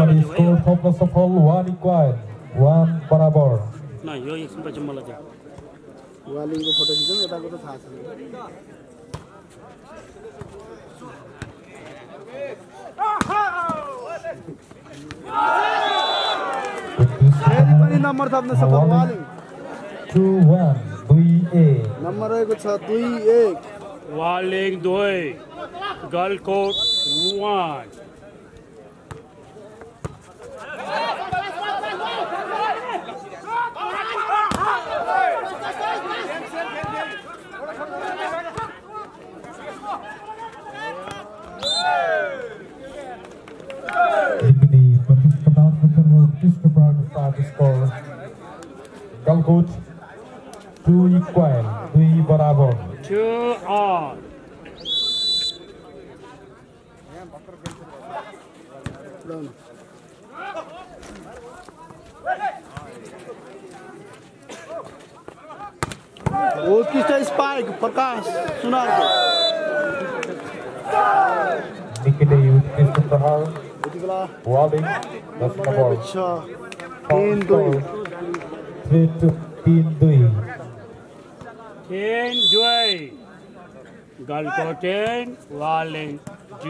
खेलाडी स्कोर थप्न सफल 1 इक्वल 1 बराबर न यो एकछिनपछि मलाई चाहिँ वालिङको फोटो खिचौँ यताको त थाहा छैन फेरि पनि नम्बर थप्न सफल वालिङ 2-1 2-1 नम्बर रहेको छ 2-1 वालिङ 2 गलकोट 1 Galgut 2 equal 2 बराबर 2 on उत्कृष्ट स्पाइक प्रकाश सुनारको निकै उत्कृष्ट प्रहार यति बेला वालिङ 10 नम्बर 3-2 3-2 गलकोट 10 वालिङ 2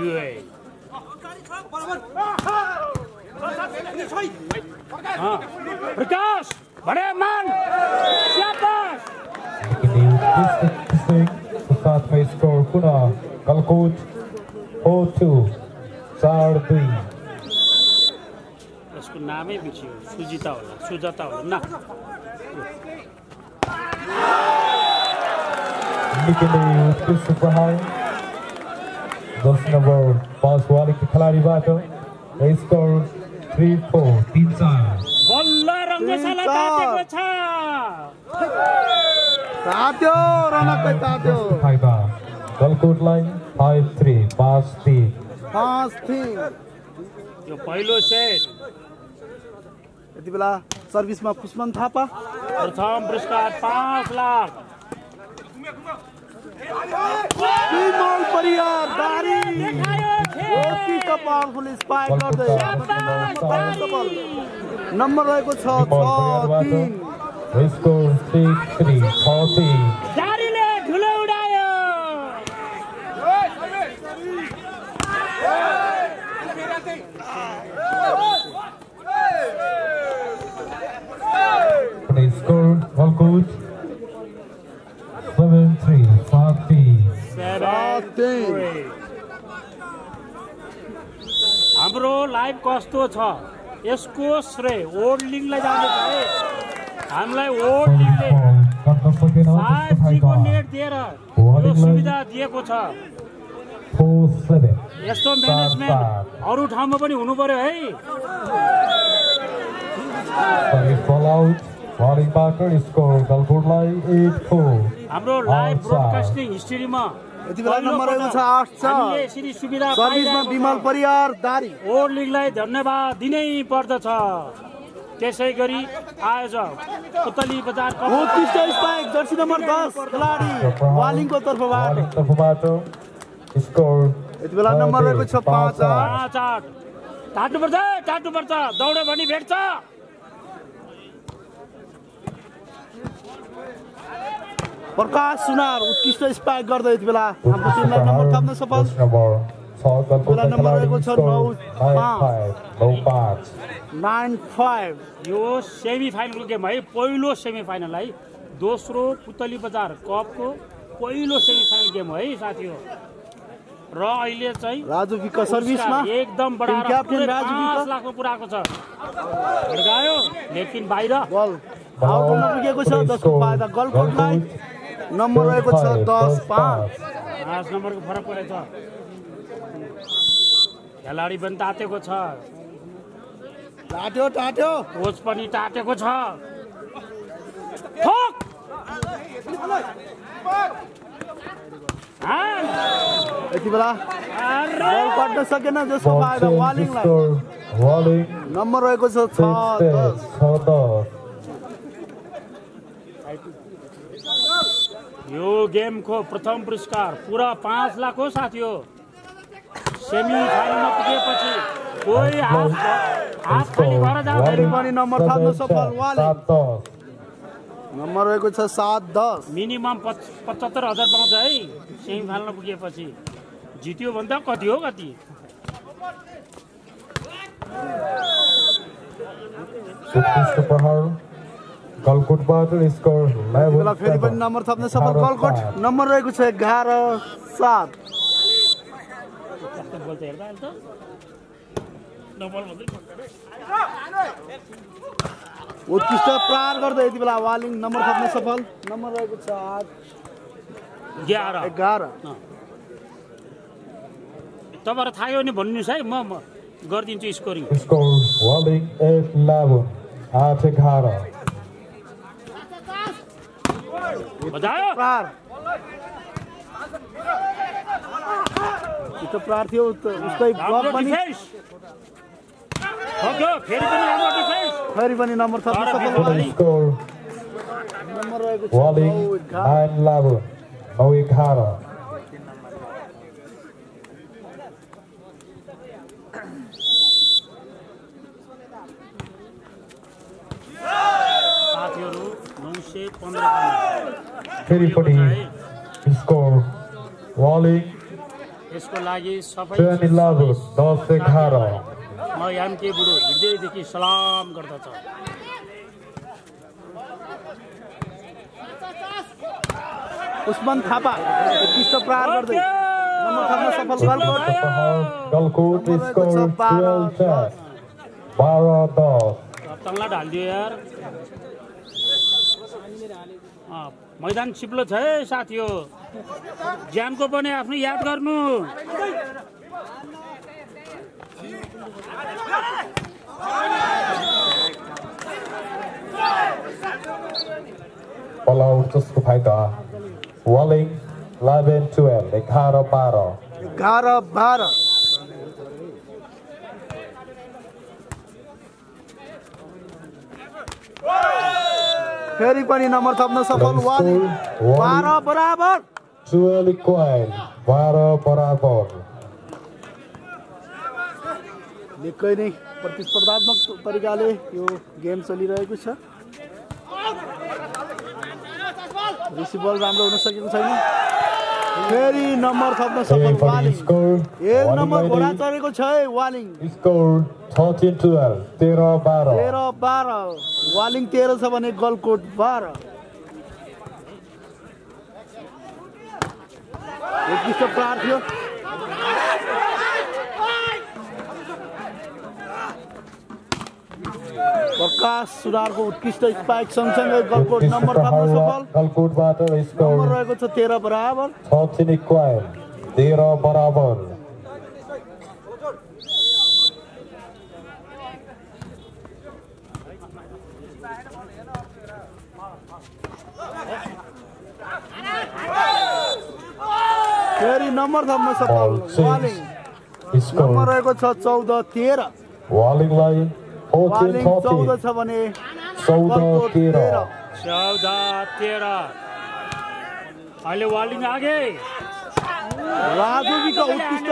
प्रकाश बडे मान शाबाश साथमा स्कोर पुनः गलकोट 4-2 4-2 यसको नामै बिर्सियो सुजिता होला न निकै उत्कृष्ट प्रहार 10 नम्बर 5 वालिङको खेलाडीबाट स्कोर 3-4 3-4 बल्ल रङ्गशाला तातेको छ तात्यो रनकै तात्यो फाइदा गलकोटलाई 5-3 5-3 यो पहिलो सेट यति बेला सर्भिसमा पुष्पन थापा प्रथम पुरस्कार 5 लाख विमल परियार दारी उत्कृष्ट पावरफुल स्पाइक गर्दै नम्बर रहेको छ 6-3 स्कोर 3-3 6-3 दारीले धुलो उडायो score Galgut 7-3 7-3 हाम्रो लाइभ कस्तो छ यसको श्रेय ओर्लिङलाई जान्छ है हामीलाई ओर्लिङले 5G को नेट दिएर यो सुविधा दिएको छ 4-7 यस्तो म्यानेजमेन्ट अरु ठाउँमा पनि हुनु पर्यो है Warning Parker score Galgutलाई 8-4 हाम्रो लाइभ ब्रोडकास्टिङ हिस्ट्रीमा यति बेला नम्बर रहेको छ 8 छ हामीले यसरी सुविधा सर्भिसमा विमल परियार दारी ओर्लिङलाई धन्यवाद दिनै पर्दछ त्यसै गरी आयोजक पुतली बजार उत्कृष्ट स्पाइक जर्सी नम्बर 10 खेलाडी वालिङको तर्फबाट स्कोर यति बेला नम्बर रहेको छ 5-8 टाट्नुपर्छ दौड्यो भने भेट्छ प्रकाश सुनार उत्कृष्ट स्पाइक गर्दै यति बेला हाम्रो टिमलाई नम्बर थप्न सफल नम्बर रहेको छ 9-5 यो सेमी फाइनलको गेम है पहिलो सेमी फाइनल है दोस्रो पुतली बजार कपको पहिलो सेमी फाइनल गेम है साथी हो र अहिले चाहिँ राजु विक सर्भिसमा एकदम बढाएर क्याप्टेन राजु विक 5 लाखको पुराको छ गयो लेकिन बाहिर बल आउट हुन पुगेको छ जसको फाइदा गलकोटलाई नम्बर रहेको छ 10-5 5 नम्बरको फरक परेछ खेलाडी पनि तातेको छ टाट्यो कोच पनि तातेको छ ठोक यति बेला बल काट्न सकेन जसको फाइदा वालिङलाई नम्बर रहेको छ 6-10 यो गेमको प्रथम पुरस्कार पुरा 5 लाख हो साथी हो सेमी फाइनलमा पुगेपछि कोही हात खाली भएर जाऊ फेरि पनि नम्बर थाप्न सफल वालिङ 7-10 नम्बर रहेको छ 7-10 मिनिमम 75,000 पाउँछ है सेमी फाइनलमा पुगेपछि जित्यो भने त कति हो कति उत्कृष्ट प्रहार गलकोटबाट स्कोर बेला फेरि पनि नम्बर थप्न सफल गलकोट नम्बर रहेको छ 11-7 बोल्छ हेर्दा अहिले त नम्बर भन्दै उत्कृष्ट प्रहार गर्दै यति बेला वालिङ नम्बर थप्न सफल नम्बर रहेको छ 11 तपाईहरु थाहा हो नि भन्नुस् है म गरिदिन्छु स्कोरिङ स्कोर वालिङ 8-11 8-11 बजायो प्रहार त्यो प्रहार थियो उसकै ब्लक पनि ओके फेरि पनि राम्रो डिफेन्स फेरि पनि नम्बर थप्न सफल वालिङ स्कोर नम्बर रहेको छ वालिङ 9-11 9-11 साथीहरु 915 फेरि पनि स्कोर वालिङ यसको लागि सबै 10-11 10-11 म यामके बुढो हृदयदेखि सलाम गर्दछ उस्मान थापा उत्कृष्ट प्रहार गर्दै नम्बर थप्न सफल गलकोट स्कोर 12-10 12-10 कप्तानलाई ढालिदियो यार मैदान चिप्लो छ है साथी हो ज्यानको पनि आफ्नो याद गर्नु पलाउ जसको फाइदा वालिङ 11-12 11-12 11-12 फेरि पनि नम्बर थप्न सफल वालिङ 12 बराबर 12 इक्वल 12 बराबर निकै नै प्रतिस्पर्धात्मक तरिकाले यो गेम चलिरहेको छ रिसिभल राम्रो हुन सकेको छैन फेरि नम्बर थप्न सफल वालिङ एक नम्बर घोडा चढेको छ है वालिङ स्कोर 13-12 13-12 13-12 वालिङ 13 छ भने गलकोट 12 उत्कृष्ट प्रहार थियो प्रकाश सुनारको उत्कृष्ट स्पाइक सँगसँगै गलकोट नम्बर थप्न सफल गलकोटबाट स्कोर नम्बर रहेको छ 13 बराबर 13 इक्वल 13 बराबर फेरि नम्बर थप्न सफल वालिङ नम्बर रहेको छ 14-13 वालिङलाई 14 छ भने 14-13 अहिले वालिङ आगे राजुजीको उत्कृष्ट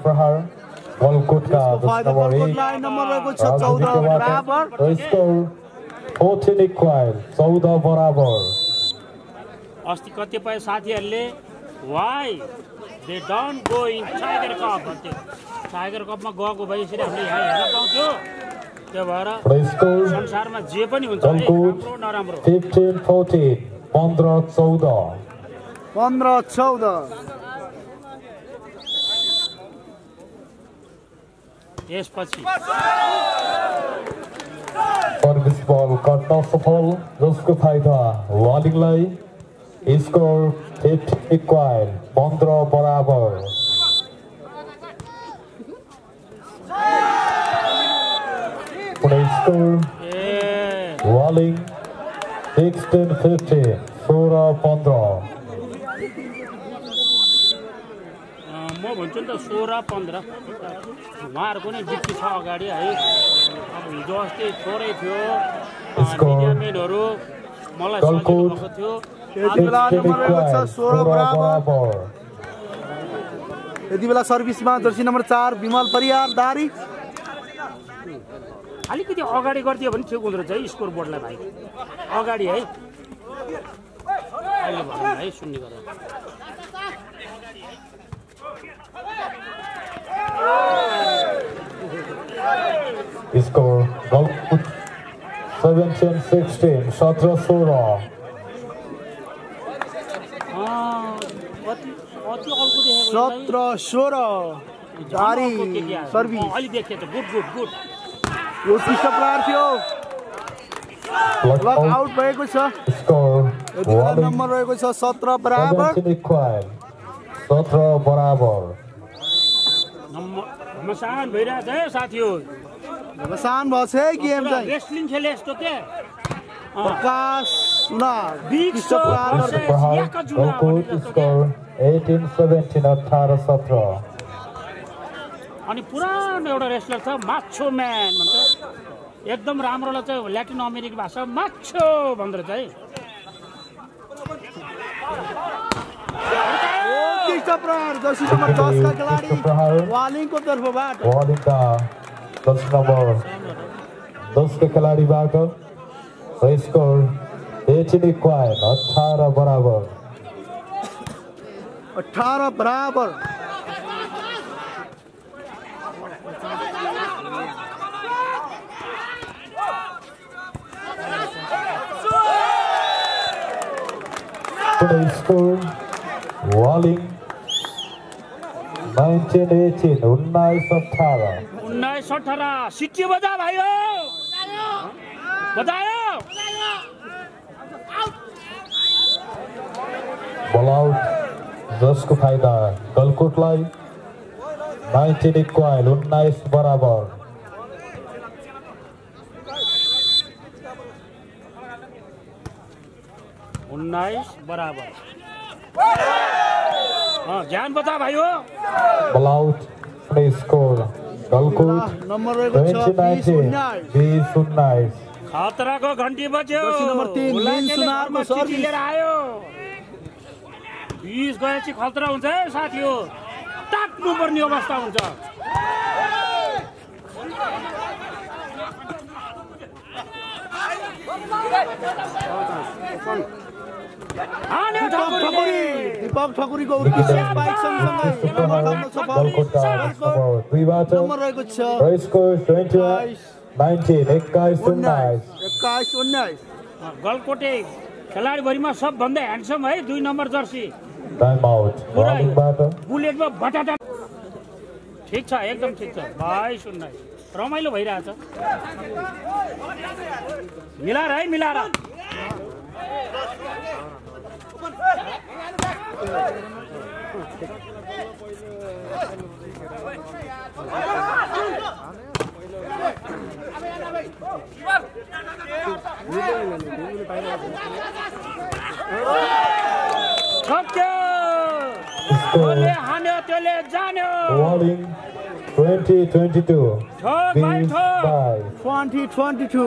प्रहार गलकोटका नम्बर रहेको छ 14 बराबर स्कोर 14 इक्वल 14 बराबर अस्ति कतिपय साथीहरूले why they don't go in Tiger Cup भन्थे टाइगर कपमा गएको भए यसरी हामीले यहाँ हेर्न पाउँथ्यो त्यो भएर संसारमा जे पनि हुन्छ राम्रो नराम्रो 15-14 15-14 15-14 यसपछि सर्भिस बल गर्न सफल जसको फाइदा वालिङलाई स्कोर 15 इक्वल 15 बराबर स्कोर वालिङ 16-15 16-15 म भन्छु नि त 16-15 उहाँहरूको नै जित्ती छ अगाडि है अब हिजो अस्ति थोरै थियो मिडियामेनहरू मलाई सजिलो भएको थियो यति बेला नम्बर रहेको छ 16 बराबर यति बेला सर्भिसमा जर्सी नम्बर 4 विमल परियार दारी। अलिकति अगाडि गरिदियो भने ठिक हुँदो रहेछ है स्कोर बोर्डलाई भाइ अगाडि है अहिले भन्नु है सुन्ने गरेर Score 17-16 17-16 अति अल्को देखेको 17-16 दारी सर्भिस अलि देखियो त गुड यो उत्कृष्ट प्रहार थियो लक आउट भएको छ Score यति बेला नम्बर रहेको छ 17 बराबर 17 बराबर घमसान भइरहेछ है साथीहरु घमसान भछ है गेम चाहिँ रेस्लिङ खेले जस्तो के प्रकाश सुना बिग प्रहार Score 18-17 18-17 अनि पुरानो एउटा रेस्लर छ माछो म्यान भन्छ एकदम राम्रोलाई चाहिँ ल्याटिन अमेरिकी भाषा माछो भन्दो रहेछ है उत्कृष्ट प्रहार जर्सी नम्बर 10 का खेलाडी वालिङको तर्फबाट वालिङका जर्सी नम्बर 10 का खेलाडीबाट स्कोर 18 बराबर 18 बराबर Score Walling 19-18 19-18 सिटी बजा भाइयो बजायो बल आउट जसको फाइदा गलकोटलाई 19 बराबर 19 बराबर ध्यान बता भाइयो बल आउट स्कोर गलकोट नम्बर रहेको छ 20-19 खतराको घण्टी बज्यो जर्सी नम्बर 3 मेन सुनारको सर्भिस लिएर आयो 20 गएपछि खतरा हुन्छ है साथीहरु ताक्नु पर्ने अवस्था हुन्छ दीपक ठकुरीको उत्कृष्ट स्पाइक सँगसँगै नम्बर रहेको छ स्कोर 21-19 गलकोटे खेलाडी भरिमा सबभन्दा ह्यान्डसम है 2 नम्बर जर्सी टाइम आउट वालिङबाट बुलेटमा बटाटा ठीक छ एकदम ठीक छ 22-19 रमाइलो भइरहेछ मिलाएर है मिलाएर तले हान्यो तले जान्यो वालिङ 20-22 20-22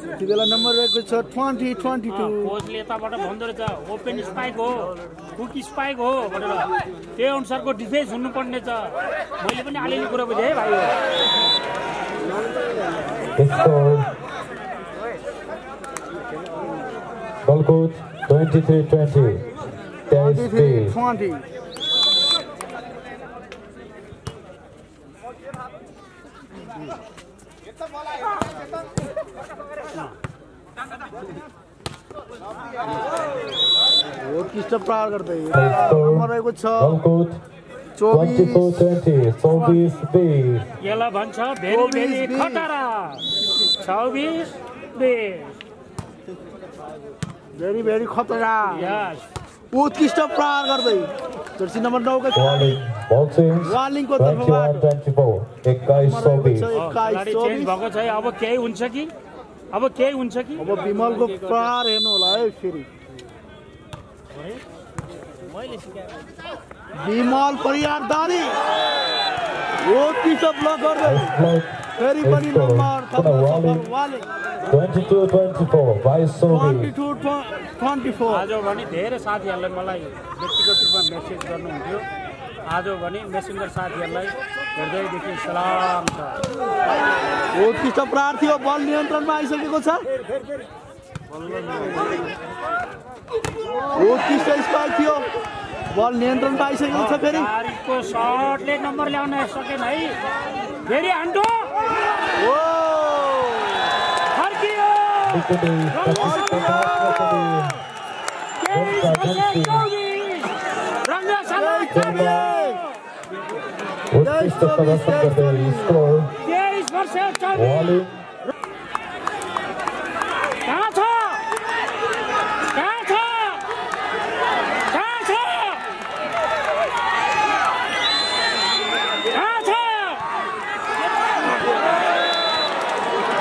यति बेला नम्बर रहेको छ 20-22 कोचले यताबाट भन्दो रहेछ ओपन स्पाइक हो कुक स्पाइक हो भनेर त्यही अनुसारको डिफेन्स हुनुपर्ने छ मैले पनि अलिअलि कुरा बुझेँ है भाइ गलकोट 23-20 23-20 उत्कृष्ट प्रहार गर्दै नम्बर रहेको छ 24-20 यसलाई भन्छ भेरी भेरी खतरा 26-20 भेरी भेरी खतरा यस उत्कृष्ट प्रहार गर्दै जर्सी नम्बर 9 का वालिङको तर्फबाट 21-24 खेलाडी चेन्ज भएको छ अब केही हुन्छ कि अब विमलको प्रहार हेर्नु होला है फेरि विमल परियार दारी उत्कृष्ट ब्लक गर्दै फेरि पनि नम्बर वालिङ 22-24 22-24 आज भने धेरै साथीहरुले मलाई गतिमा मेसेज गर्नुहुन्थ्यो आज भने मेसेन्जर साथीहरूलाई हृदयदेखि सलाम छ। उत्कृष्ट प्रहार थियो, बल नियन्त्रणमा आइसकेको छ। उत्कृष्ट स्पाइक थियो, बल नियन्त्रणमा आइसकेको छ। फेरि तारिकको सर्टले नम्बर ल्याउन सकेन है। फेरि हान्डो फर्कियो। उत्कृष्ट प्रदर्शन गर्दै स्कोर 23 वर्ष 24। कहाँ छ कहाँ छ कहाँ छ कहाँ छ?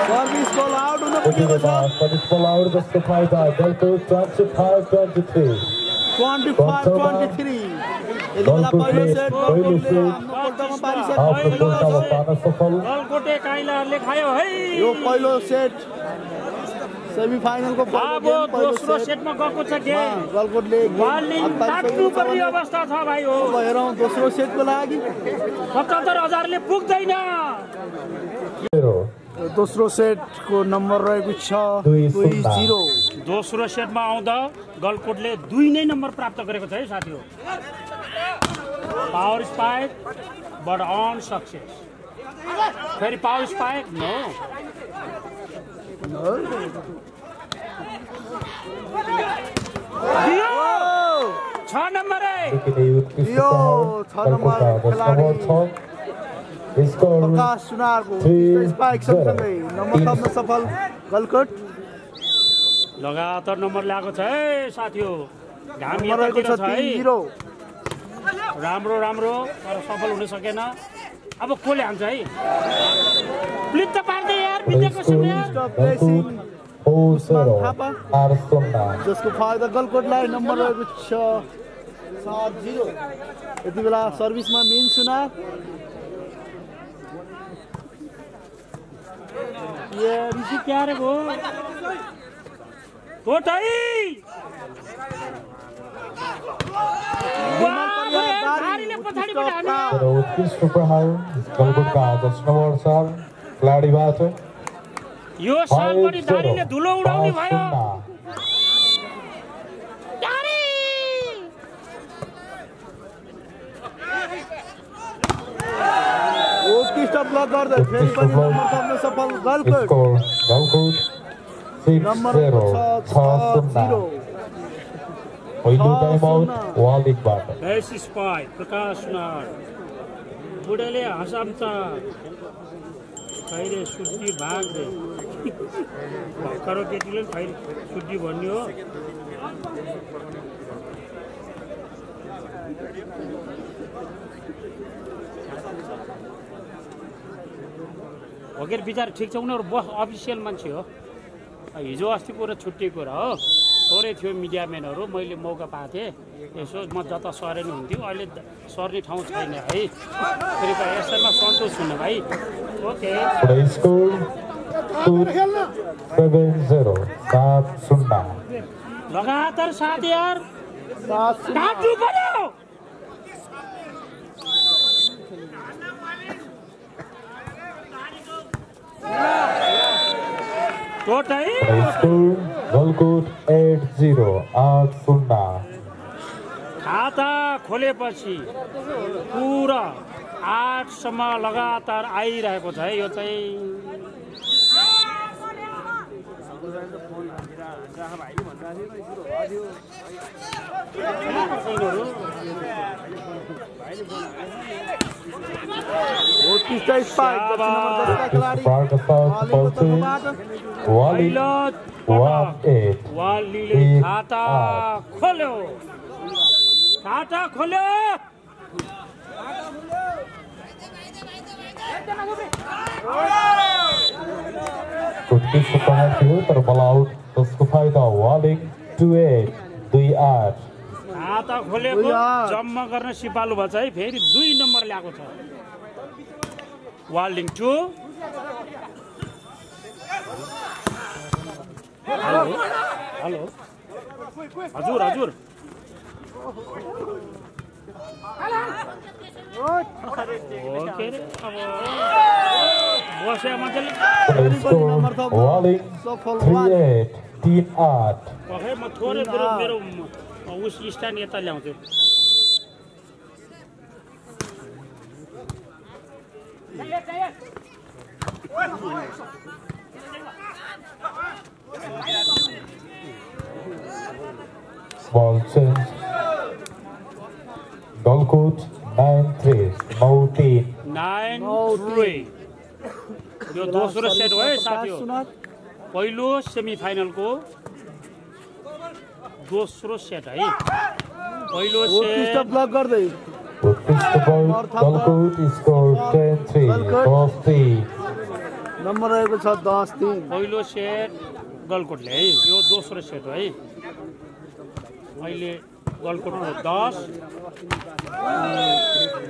सर्भिस बल आउट हुन पुगेको छ। सर्भिस बल आउट जस्तो फाइदा गलको 25-23 25-23। यति बेला पहिलो सेट गलकोटले आफ्नो पल्टामा पारिसक्यो। गलकोटे काइलाहरूले खायो है। यो पहिलो सेट सेमिफाइनलको अब दोस्रो सेटमा गएको छ गेम। गलकोटले वालिङ तात्नुपर्ने अवस्था छ भाइ हो। अब हेरौँ दोस्रो सेटको लागि ७५,000ले पुग्दैन। दोस्रो सेटको नम्बर रहेको छ 2-0। दोस्रो सेटमा आउँदा गलकोटले 2 नै नम्बर प्राप्त गरेको छ है साथीहरु। Power spike but un success. फेरि पावर स्पाइक नो। दियो 6 नम्बर है। यो 6 नम्बर खेलाडी प्रकाश सुनारको स्पाइक सँगसँगै नम्बर थप्न सफल गलकोट। लगातार नम्बर ल्याएको छ है साथीहरु। घाम रहेको छ 3-0। राम्रो राम्रो तर सफल हुन सकेन। अब कोले हान्छ है। प्लिट त पार्दै यार बितेको समय। जसको फाइदा गलकोटलाई नम्बर रहेको छ 7-0। यति बेला सर्भिसमा मेन सुनार। ये ऋषि क्या रे वो कोटाई उत्कृष्ट प्रहार गलकोटका 10 नम्बर साल खेलाडीबाट यो साल पनि दारीले धुलो उडाउने भयो। उत्कृष्ट ब्लक गर्दै फेरि पनि नम्बर थप्न सफल गलकोट। नम्बर 6-0। पहिलो टाइम आउट वालिङबाट। बेस स्पाइक प्रकाश सुनार बुढाले हसाम्छ खैरे सुट्टी भाग रे भर्खर केटीले खैरे सुट्टी भन्ने हो। भगेर विचार ठिक छ। उनीहरू बस अफिसियल मान्छे हो। हिजो अस्तिको र छुट्टीको र हो थोरै थियो मिडियाम्यानहरू। मैले मौका पाएको थिएँ यसो म जता सरे नि हुन्थ्यो। अहिले सर्ने ठाउँ छैन है। फेरि यसैमा सन्तोष हुन भाइ। ओके 7-0 लगातार 7 यार काट्नु पर्यो। गलकोट 8-0 खाता खोलेपछि पुरा 8 सम्म लगातार आइरहेको छ है। यो चाहिँ वालीले खाता खोल्यो। खाता खोल्यो। उत्कृष्ट प्रहार थियो तर बल आउट। जसको फाइदा वालिङ 2-8 खाता खोलेको जम्मा गर्न सिपालु भन्छ है। फेरि 2 नम्बर ल्याएको छ वालिङ 2। हेलो हेलो हजुर हजुर ओके रे अब बसे मजले Walling 3-8 3-8 ओके म थोरै मेरो उस स्ट्यान्ड यता ल्याउँछु Ball change. Golkut 9-3 9-3 9-3 यो दोस्रो सेट हो है साथीहरु पहिलो सेमिफाइनलको दोस्रो सेट है पहिलो सेट ब्लक गर्दै Golkut scored 10-3 10-3 नम्बर रहेको छ 10-3 पहिलो सेट गलकोटले है यो दोस्रो सेट हो है अहिले गलकोटको 10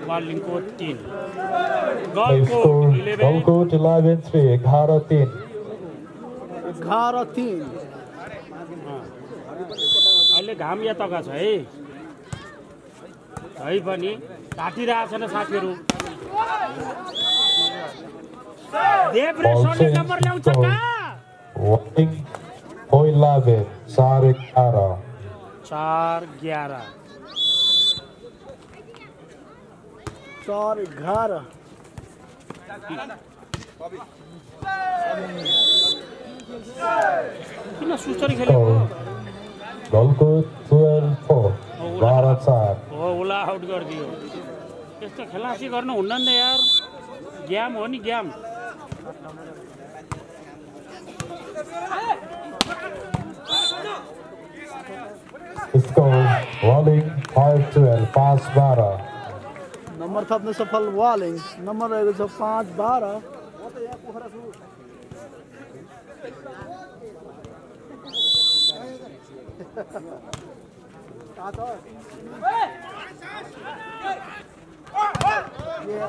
वालिङको 3 Golkut 11-3 11-3 11-3 अहिले घाम यताका छ है पनि काटिरहेको छैन साथीहरु देवरे सोले नम्बर ल्याउँछ का Walling 11 4-11 4-11 4-11 किन सुस्तरी खेलेको Golkut 12-4 12-4 हो उला आउट गरिदियो यस्तो खेलासी गर्न हुन्न नि यार गेम हो नि गेम Score Walling 5-12 5-12 नम्बर थप्न सफल वालिङ नम्बर रहेको छ 5-12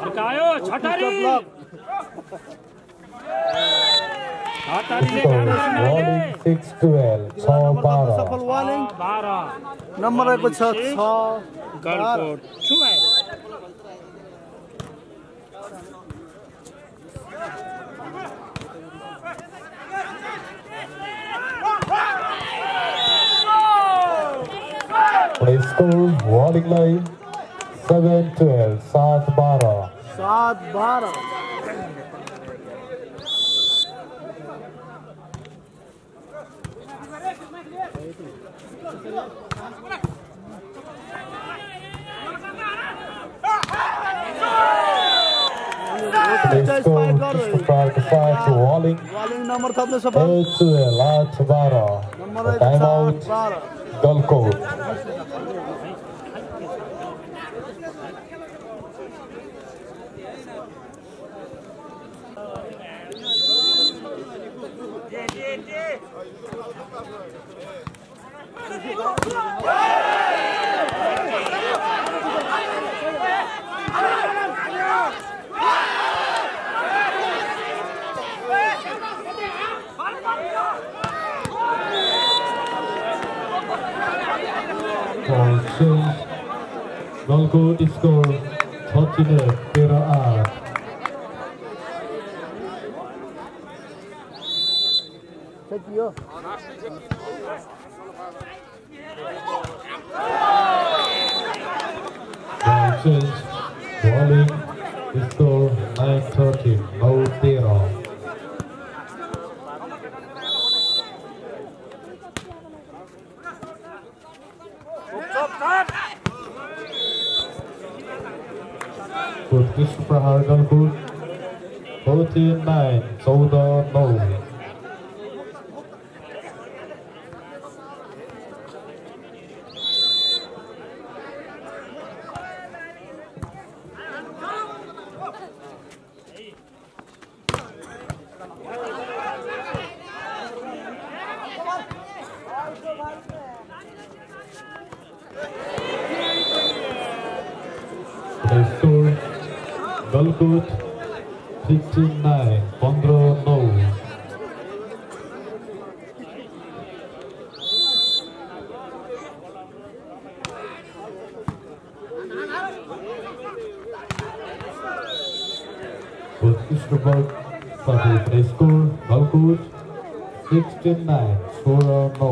फर्कायो छटारी छटारीले काम गर्ने Walling 6-12 6-12 सफल वालिङ 12 नम्बर रहेको छ 6 Galkot 12 Score Walling line 7-12 7-12 7-12 Walling Waling number थप्न सफल 8-12 नम्बर time रहेको out छ 12 Golkut Ball change. Golkut score 13-8 सकियो Ball change. Walling score 9-13 9-0 उत्कृष्ट प्रहार Golkut 14-9 14-9 Score Golkut 15-9 15-9 15-9 Coach Easterberg for the play score. Galkut 16-9. Score no.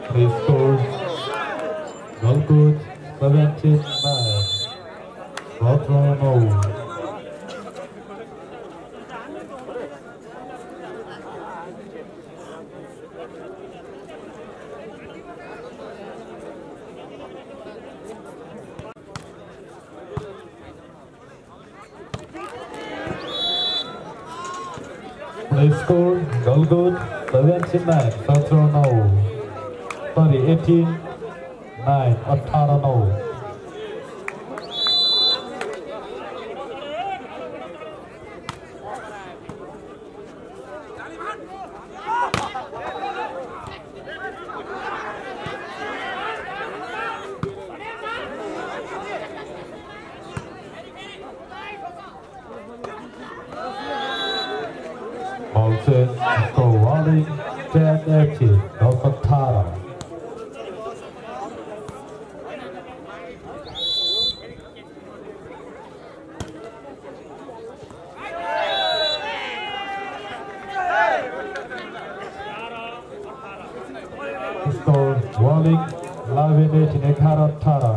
Play score. Galkut 17-9. Fourth round no. Play score, Galkut 17-9, first round no. Sorry, 18-9, 18 no. Bolton, score Walling, 10-18, Norfolk Tara. Score Walling, 11-18, 11 Tara.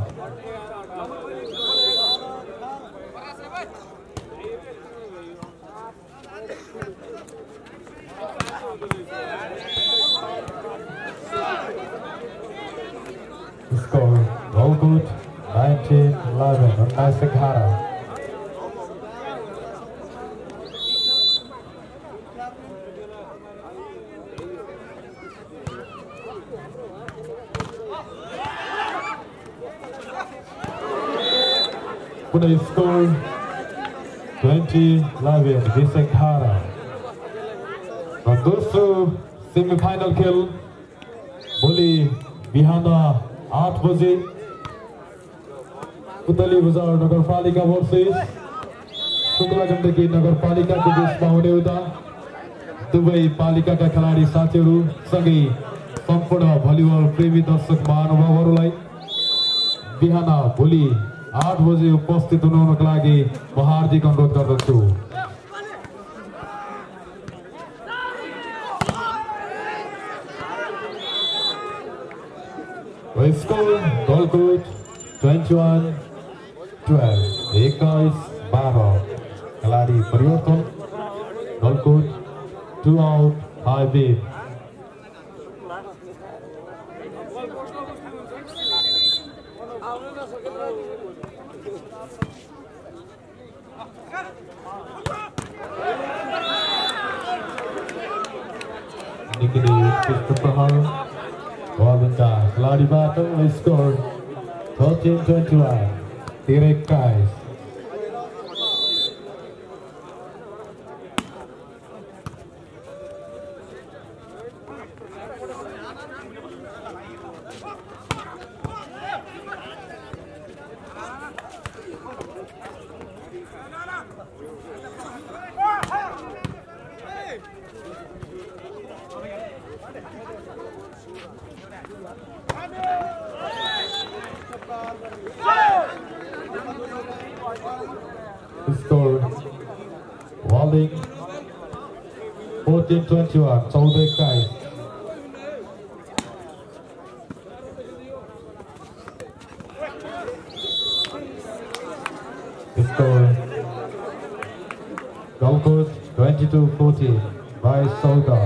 Score Galkut 19-11 on Nasekhara. Pune score 20-11 Nasekhara. Now दोस्रो semifinal खेल भोलि बिहान 8 बजे पुतली बजार नगरपालिका versus Shukla Gandaki नगरपालिकाको बीचमा हुने हुँदा दुवै पालिकाका खेलाडी साथीहरू सँगै सम्पूर्ण भलिबल प्रेमी दर्शक महानुभावहरूलाई बिहान भोलि 8 बजे उपस्थित हुनुको लागि म हार्दिक अनुरोध गर्दछु। Score Galkut 21-12 21-12 खेलाडी परिवर्तन Galkut 2 out high beat. Nikini Christopher Govinda खेलाडी बाट score 13-21 Direk guys. Score Walling 14-21 14 guys. Score Galkut 22-14 by Sauda.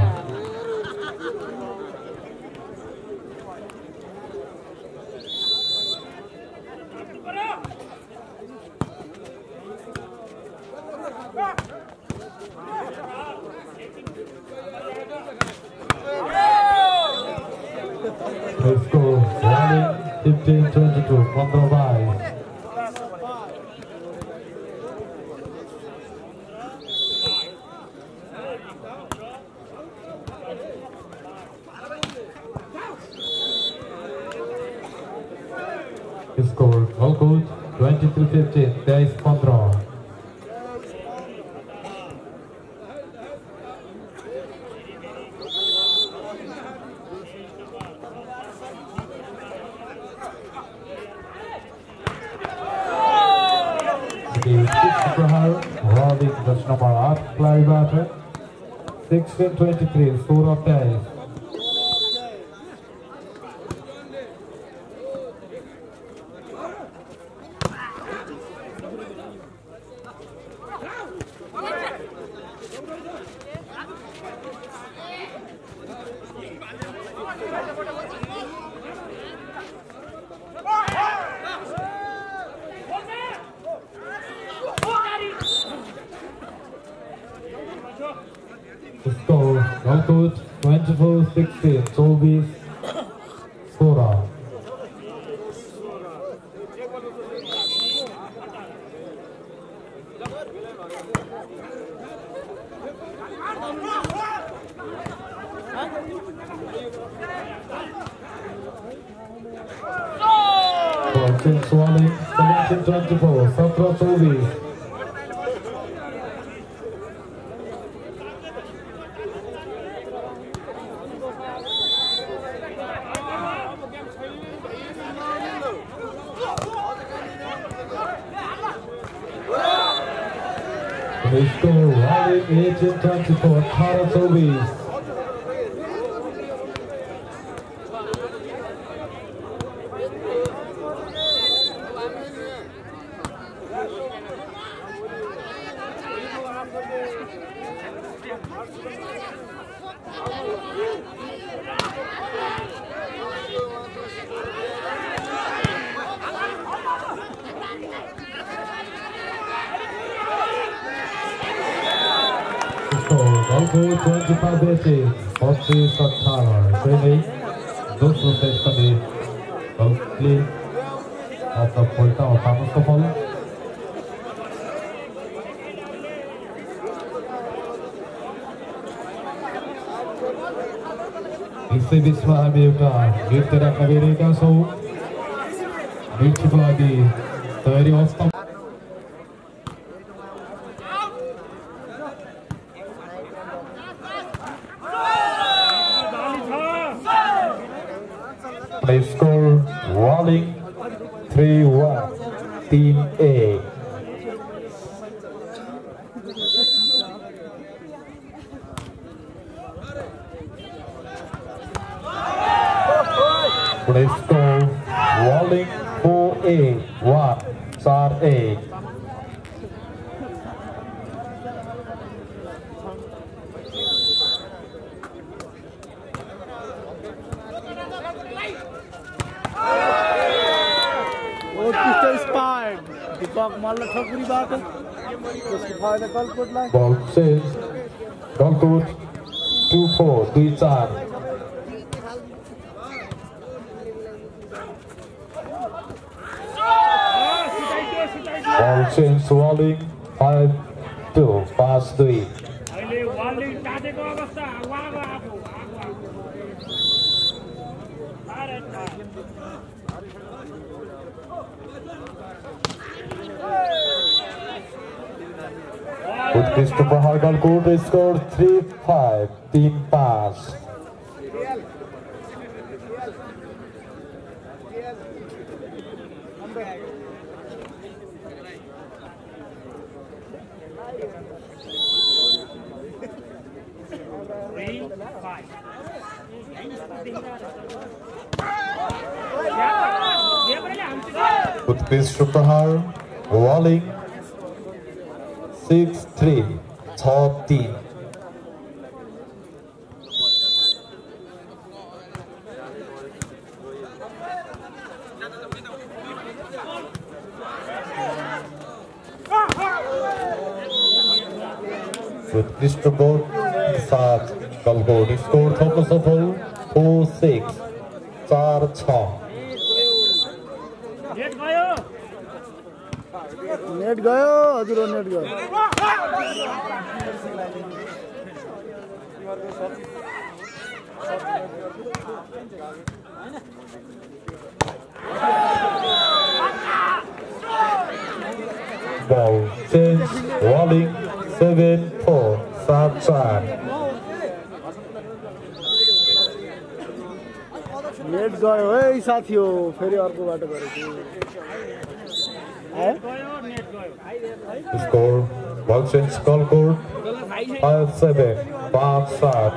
Score Walling 15-22 compromise. Score Galkut 23-15 23-15. प्रहार rolling just number 8 play batter 16-23 score of 10. Score Galkot 24-16 24 Sora. Swallowing 17-24 Satra 24. They score rolling 18-24 Tara Tobies. Galkot 25-18 40-18 Training those who take the lead Galkot of the Polta of Tamustopol. इससे बीचमा हामी एउटा नृत्य राख्न गइरहेका छौँ। नृत्यको लागि तयारी अवस्था They score rolling 3-1 Team A. They score rolling 4-1 Star A. Ball says Galkot 2-4 2-4. Ball change rolling 5-2 fast 3. With Christopher Galkot they scored 3-5 team pass. With Christopher rolling 6-3 top team. With Christopher साथ Galkot score थप्न सफल 4-6 4-6. Net गयो हजुर net गयो Ball change rolling 7-4 7-4. Net गयो है साथी हो फेरि अर्को बाटो गरेको Score Boxing scoreboard 5-7 5-7.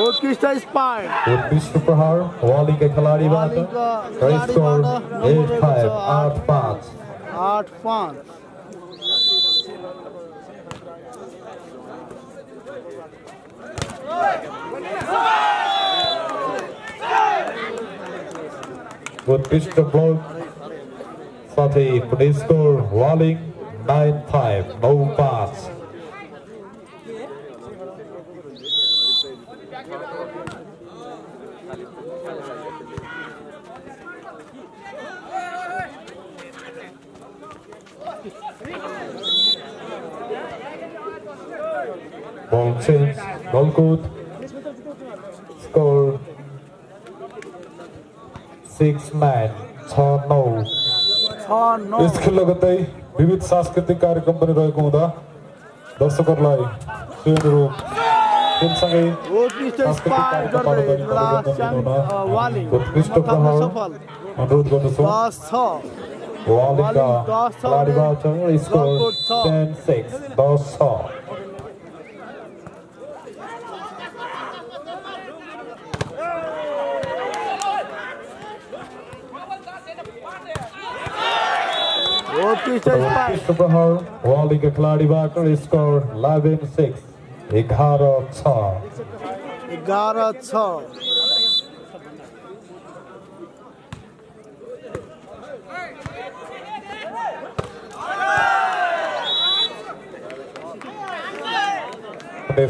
उत्कृष्ट स्पाइक उत्कृष्ट प्रहार वाली के खिलाडीबाट स्कोर 8-5 8-5 8-5 उत्कृष्ट ब्लक साथै पुनः score Waling 9-5 9-5. Ball change, ball good. Score 6-9 6-9. यस खेल लगत्तै विविध सांस्कृतिक कार्यक्रम पनि रहेको हुँदा दर्शकहरूलाई सुन रूप खेलसँगै उत्कृष्ट प्रहार अनुरोध गर्दछौँ वालिङका खेलाडीबाट स्कोर 10-6 10-6. उत्कृष्ट प्रहार वालिङका खेलाडीबाट स्कोर 11-6 11-6 11-6.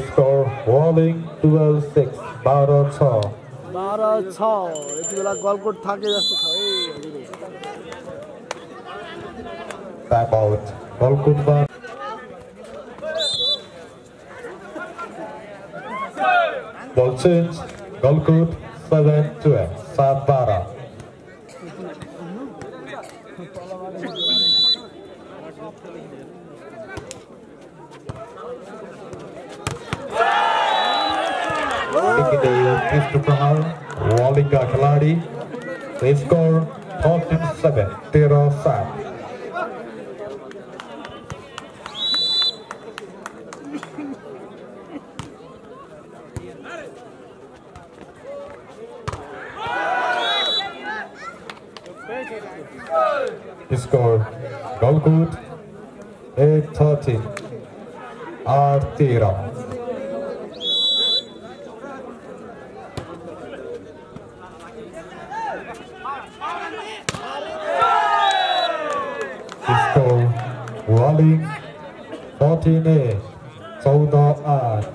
Score Walling 12-6 12-6 12-6. यति बेला गलकोट थाके जस्तो छ है. Time out. Golkutबाट ball change. Golkut 7-12 7-12. उत्कृष्ट प्रहार वालिङका खेलाडी score 14-7 13-7. Score Golkut 8-13 8-13. Score Walling 14-8 14-8.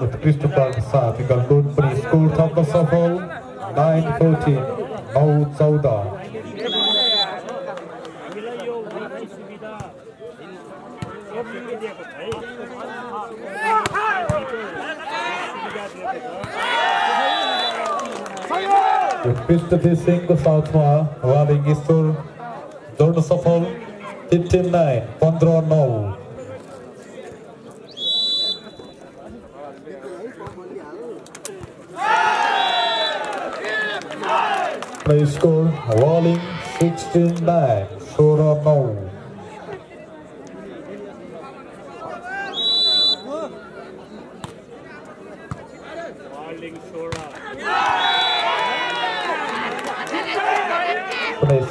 उत्कृष्ट पार्क साथ गलकुट पनि स्कोर थप्न सफल 9-14 9-14. उत्कृष्ट फिसिङको साथमा वालिङ स्कोर जोड्न सफल 15-9 15-9. Score Walling 16-9 16-9.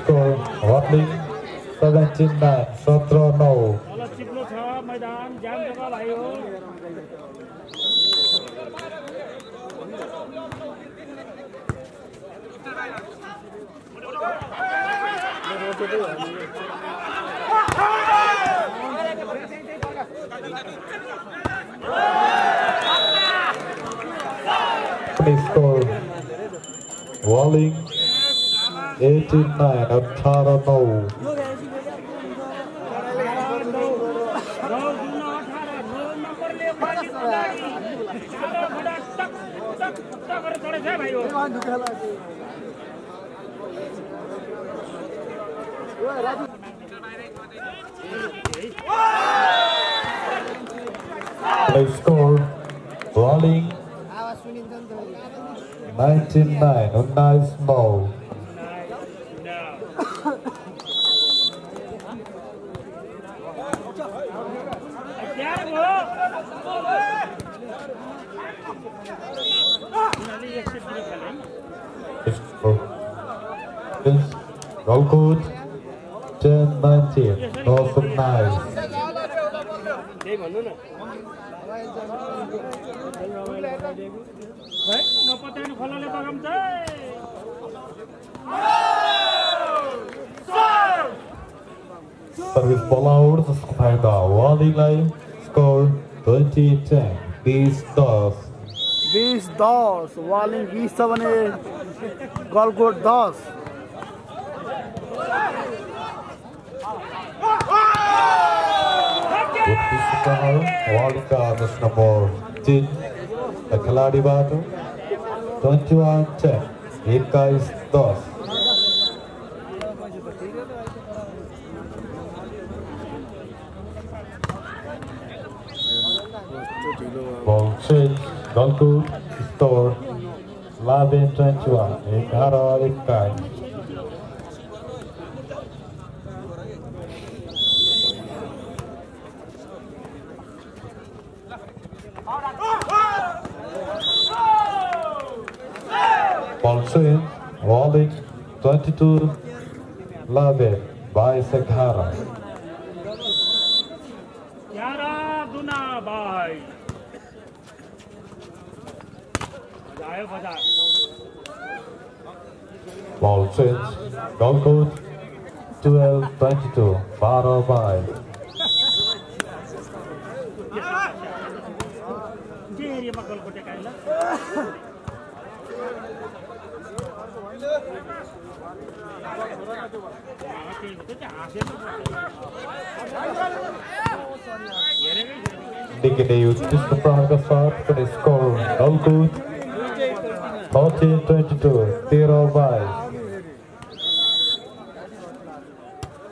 Score Walling 17-9 17-9. Score Walling 18-9 18-9. क्या भाई वो Play score Bowling 99 on nice ball. Goal code 10-19 North of nice. Service ball out फायदा वालीलाई score 20-10 20-10 वालिङ 20 छ भने गलकोट 10 वालिङ का number 3 खिलाडीबाट 21-10 21-10 Ball change, Gulkoot, score 11-21, 11-21. Ball change, Walling 22-11 by Sekhara. Ball change, Gulkoot 12-22, 12-5. Negative, just the front of shot for the score, Gulkoot 14-22, 0-5.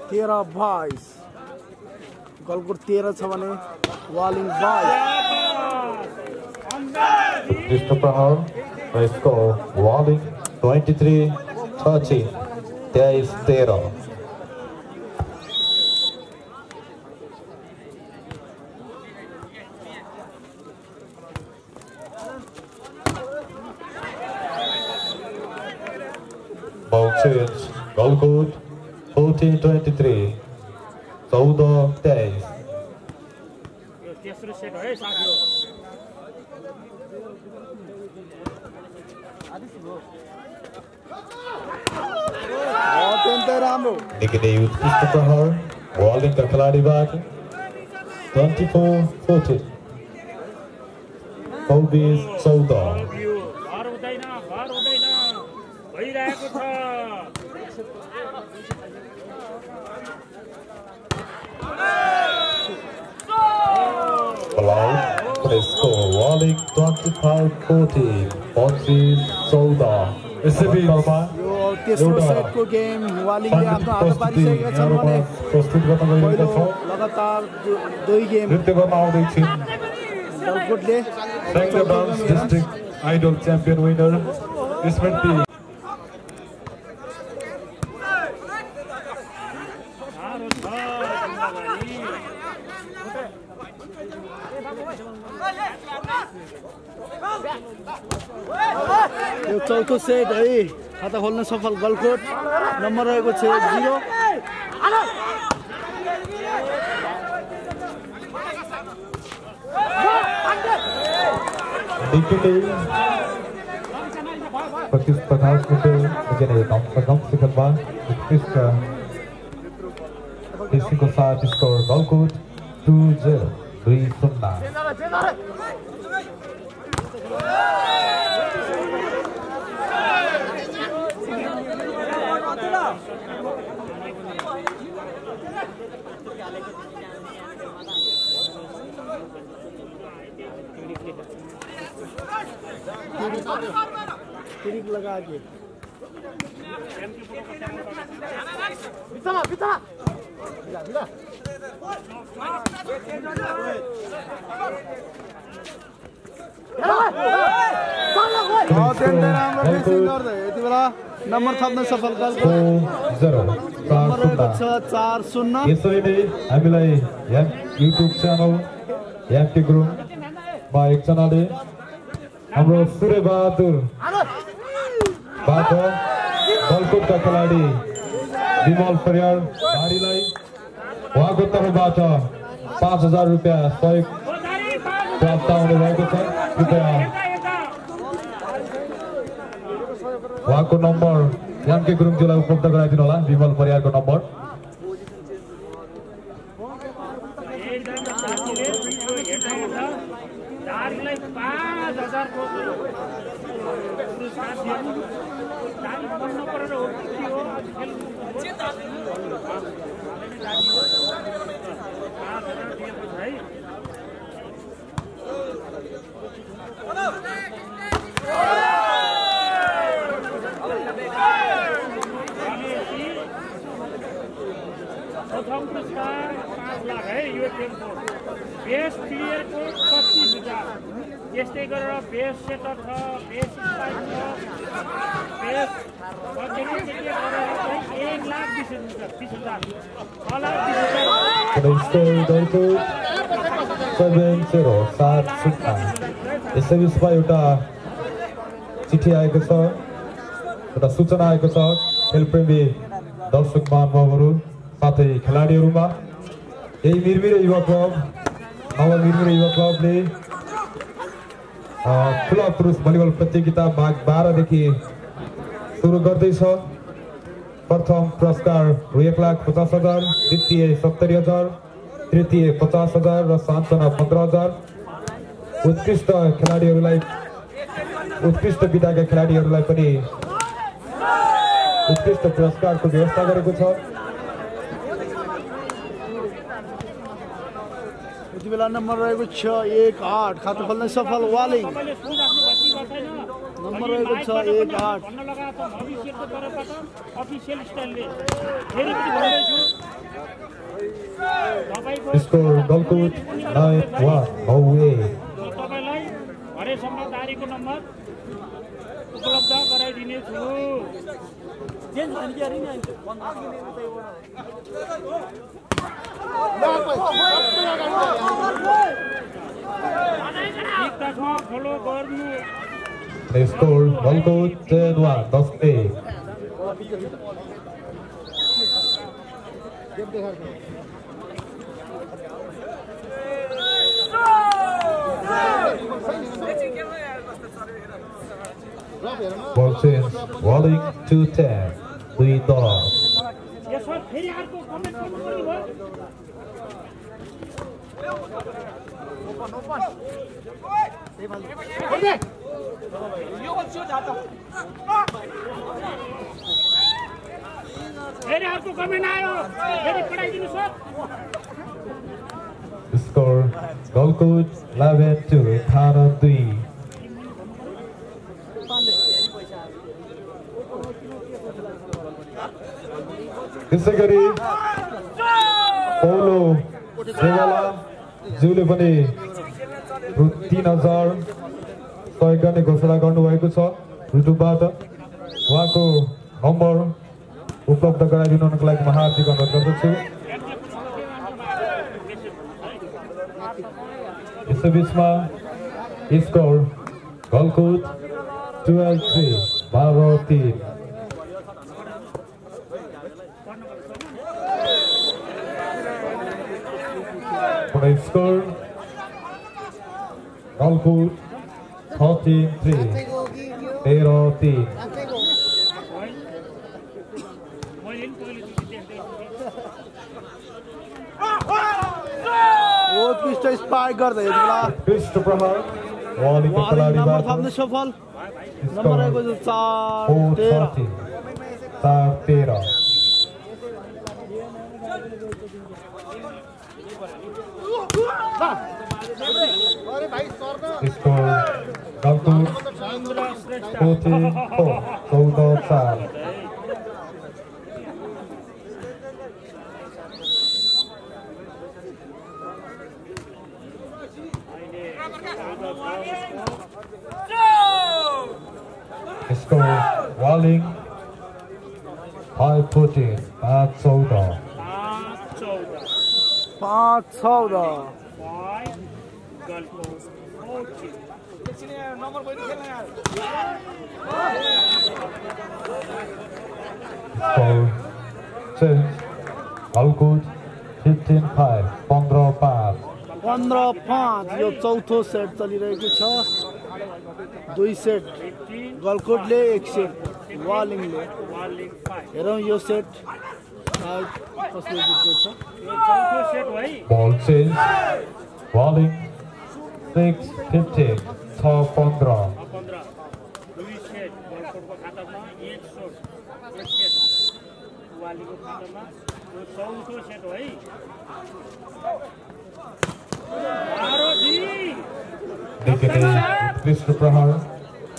13-22 Galkot 13 छ भने Waling 22 Mr. Prahar, by score Walling 23-13, 10-13. Ball change, Gulkoot 14-23, 14-10. तेस्रो set है साथीहरु अत्यन्तै राम्रो Negative, Mr. Prahar, Walling का खिलाडीबाट 24-14. Hobbies 14. घर हुँदैन भइरहेको छ Below, play score Walling 25-14, Hobbies 14. यो तेस्रो सेटको गेम वालिङले आफ्नो हात पारिसकेका छन् भने पहिलो लगातार 2 game गलकोटले District Idol Champion winner Ismati. यो चौथो सेट है खाता खोल्न सफल गलकोट नम्बर रहेको छ 0 प्रतिस्पर्धात्मक menjadi nomor kedua Fisiko saat skor Gulkoot 2-0 2-0. Trick लगा के यति बेला नम्बर थप्न सफल गर्छ। नम्बर रहेको छ 4-0। यसरी नै हामीलाई युट्युब च्यानल याक्टी ग्रुपमा एकजनाले हाम्रो सूर्यबहादुरबाट गलकुटका खेलाडी विमल परियार भारीलाई उहाँको तर्फबाट 5000 रुपियाँ सहयोग प्राप्त हुने भएको छ। कृपया उहाँको नम्बर याक्टी गुरुङज्यूलाई उपलब्ध गराइदिनु होला। विमल परियारको नम्बर प्रथम पुरस्कार 5 लाख है यो टेमको। बेस प्लेयरको 25,000। यस्तै गरेर बेस सेटर छ, बेस स्ट्राइक छ, बेस अध्यक्ष गरेर चाहिँ 1,20,000 यसै बिचमा एउटा चिठी आएको छ, एउटा सूचना आएको छ। खेलप्रेमी दर्शक महानुभावहरू साथै खेलाडीहरूमा यही मिरमिरे युवा क्लब नवमिरमिरे युवा क्लबले खुला पुरुष भलिबल प्रतियोगिता भाग 12 देखि सुरु गर्दैछ। प्रथम पुरस्कार 1,50,000, द्वितीय 70,000, तृतीय 50,000 र सान्त्वना 15,000। उत्कृष्ट विधाका खेलाडीहरूलाई पनि उत्कृष्ट पुरस्कारको व्यवस्था गरेको छ। यति बेला नम्बर रहेको छ 1-8। खाता खोल्न सफल वालिङ। नम्बर रहेको छ 1-8। अफिसियल स्टाइलले फेरि पनि भन्दैछु स्कोर गलकुट 9-1 तपाईलाई हरेक सम्बन्धदारीको नम्बर उपलब्ध गराइदिनेछु। फलो गर्नु। Score Galkot 10-1 Ball change, Walling 2-10, 2-10. यसमा फेरि अर्को कमेन्ट गर्नुपर्ने भयो। फेरि अर्को कमेन्ट आयो, फेरि पठाइदिनुहोस् सर। Score Gulkut 11-2, Thana 3. त्यसै गरी पौलो देवाला ज्यूले पनि रु 3,000 सहयोग गर्ने घोषणा गर्नुभएको छ। युट्युबबाट उहाँको नम्बर उपलब्ध गराइदिनुको लागि म हार्दिक अनुरोध गर्दछु। यसै बिचमा स्कोर गलकुट 12-3, 12-3। Score Gulkut 13-3, 13-3. उत्कृष्ट स्पाइक गर्दै यति बेला उत्कृष्ट प्रहार वालीको खेलाडीबाट नम्बर थप्न सफल। नम्बर रहेको छ 4-13। 4-13। Score Gulkut Score Walling 5-14 5-14 5-14 Score change all good 15-5 15-5 15-5 यो चौथो सेट चलिरहेको छ 2 सेट गलकोटले 1 सेट वालिङले हेरौं यो सेट कसले जित्दैछ यो चौथो सेट है ball change Walling 6-15 6-15 दुई सेट गलकोटको खातामा 1 सेट वालीको खातामा यो चौथो सेट हो है उत्कृष्ट प्रहार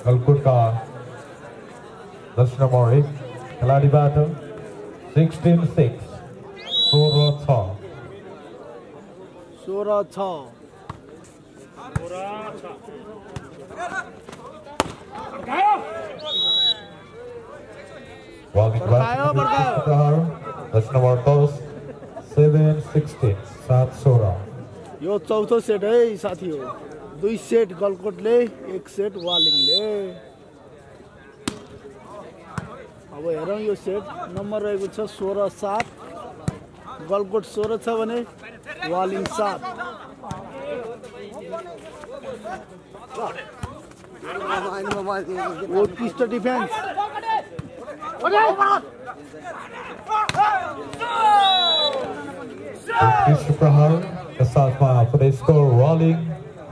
गलकोट का 10 नंबर 1 खिलाडीबाट 16-6 16-6 Walling प्रहार 10 नंबर 10 7-16 7-16 यो चौथो सेट है साथी हो 2 सेट गलकोटले 1 सेट वालिङले अब हेरौं यो सेट नम्बर रहेको छ 16-7 गलकोट 16 छ भने वालिङ 7 उत्कृष्ट डिफेन्स उत्कृष्ट प्रहार के साथमा पुरै स्कोर Walling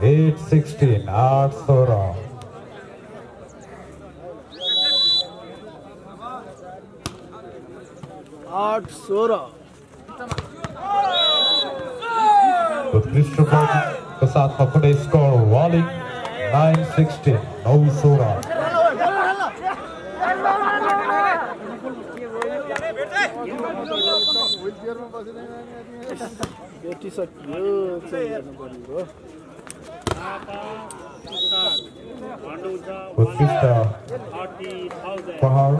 8-16 8-16 8-16 उत्कृष्ट प्रहार के साथमा पुरै स्कोर Walling 9-16 9-16 उत्कृष्ट प्रहार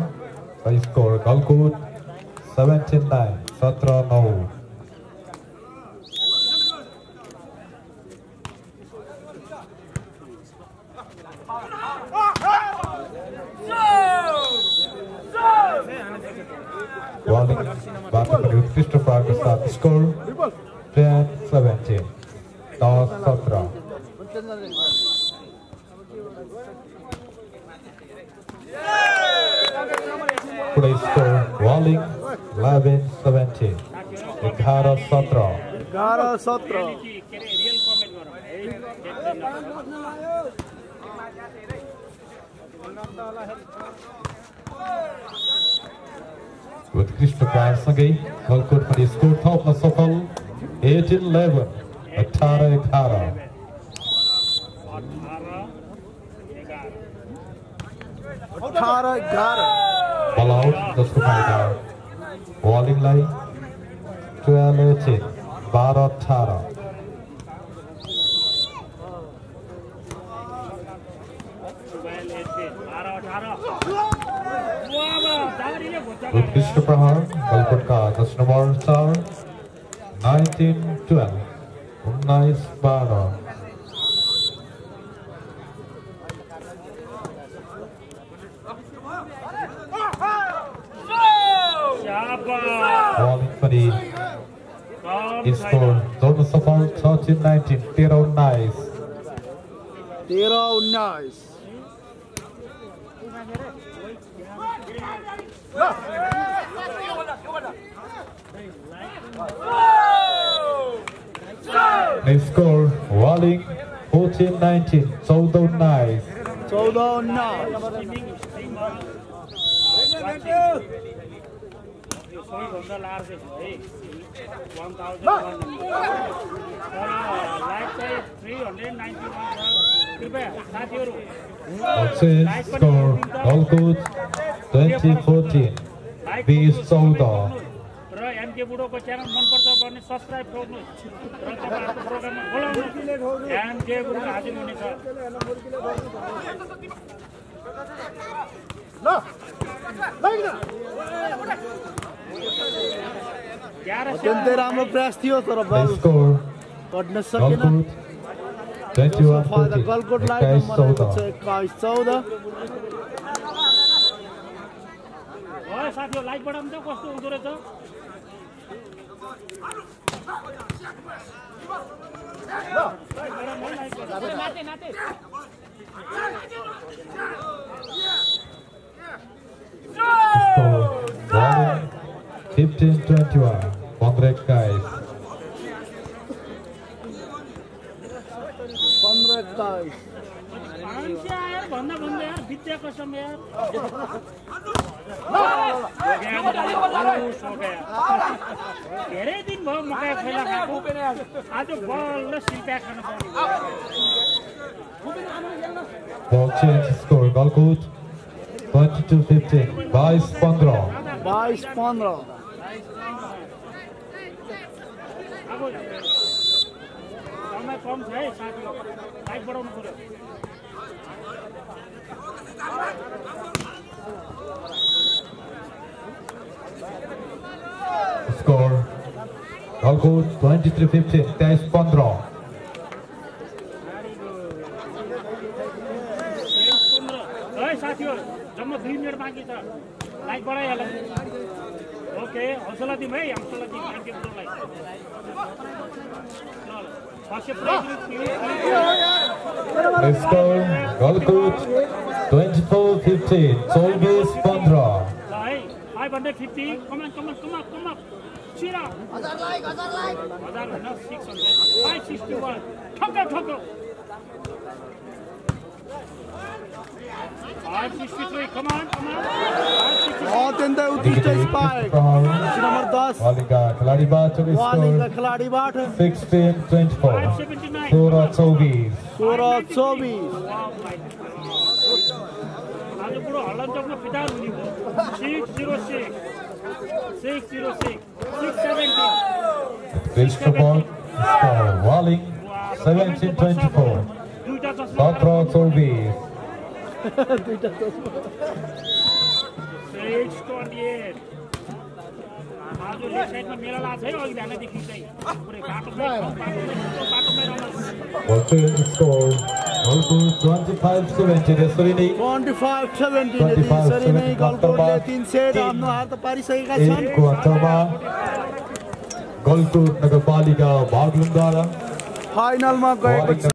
का स्कोर गलकोट 17-9 17-9 Walling बाट पनि उत्कृष्ट प्रहार के साथ स्कोर 10-17 10-17 पुरै स्कोर Walling 11-17 11-17 11-17 उत्कृष्ट प्रहारसँगै गलकोट पनि स्कोर थप्न सफल 18-11 18-11 18-11 बल आउट जसको फाइदा Wallingलाई 12-18 12-18 उत्कृष्ट प्रहार गलकोट का 10 नंबर 4 19-12 19-12 Walling पनि स्कोर जोड्न सफल 13-19 13-19 13-19 Next score Walling 14-19 14-19 14-19 Score Golkut 2014 B14 र एमके बुढोको च्यानल मनपर्छ भने सब्स्क्राइब गर्नुहोस् र तपाईहरुको प्रोग्राममा बोलाउनुहोस् एमके बुढो हाजिर हुनेछ ल अत्यन्तै राम्रो प्रयास थियो तर बल कट्न सकेन गलकोटलाई नम्बर 21-14 ओए साथीहरु लाइक बढाउनु त कस्तो हुँदो रहेछ नाते नाते 15-21 Congrats guys 15-21 यार भन्दा भन्दै यार विद्या कसम यार धेरै दिन भयो मकै खैला खाएको आज बल्ल सिल्प्या खान पाउने Ball change score Golkut 22-15 22-15 22-15 अब समय कम छ है साथीहरु लाइक बढाउनु पर्यो Score Golkut 23-15 23-15 है साथीहरु जम्मा 2 मिनेट बाँकी छ लाइक बढाइहाल ओके हौसला दिम है हौसला दिम MK बुढोलाई Score Golkut 24-15 24-15 550 come on Chira 1000 like 600 561 ठक्क 563 come on अत्यन्तै उत्कृष्ट स्पाइक नम्बर 10 वालिका खिलाडीबाट वालिका खिलाडीबाट 16-24 16-24 आज बुढो हल्लन चौकमा फिदार हुने भयो 606 670 Christopher score Walling 17-24 17-24 दुईटा चस्मा 628 आज लेफ्ट साइडमा मेला लाग्छ है अघि ध्यान देखि चाहिँ पुरै बाटोमै score Golkut 25-17 यसरी नै 25-17 यसरी नै गलकोटले 3 सेट आफ्नो हात पारिसकेका छन् को अन्तमा Golkut नगरपालिका बागलुङद्वारा फाइनलमा गएको छ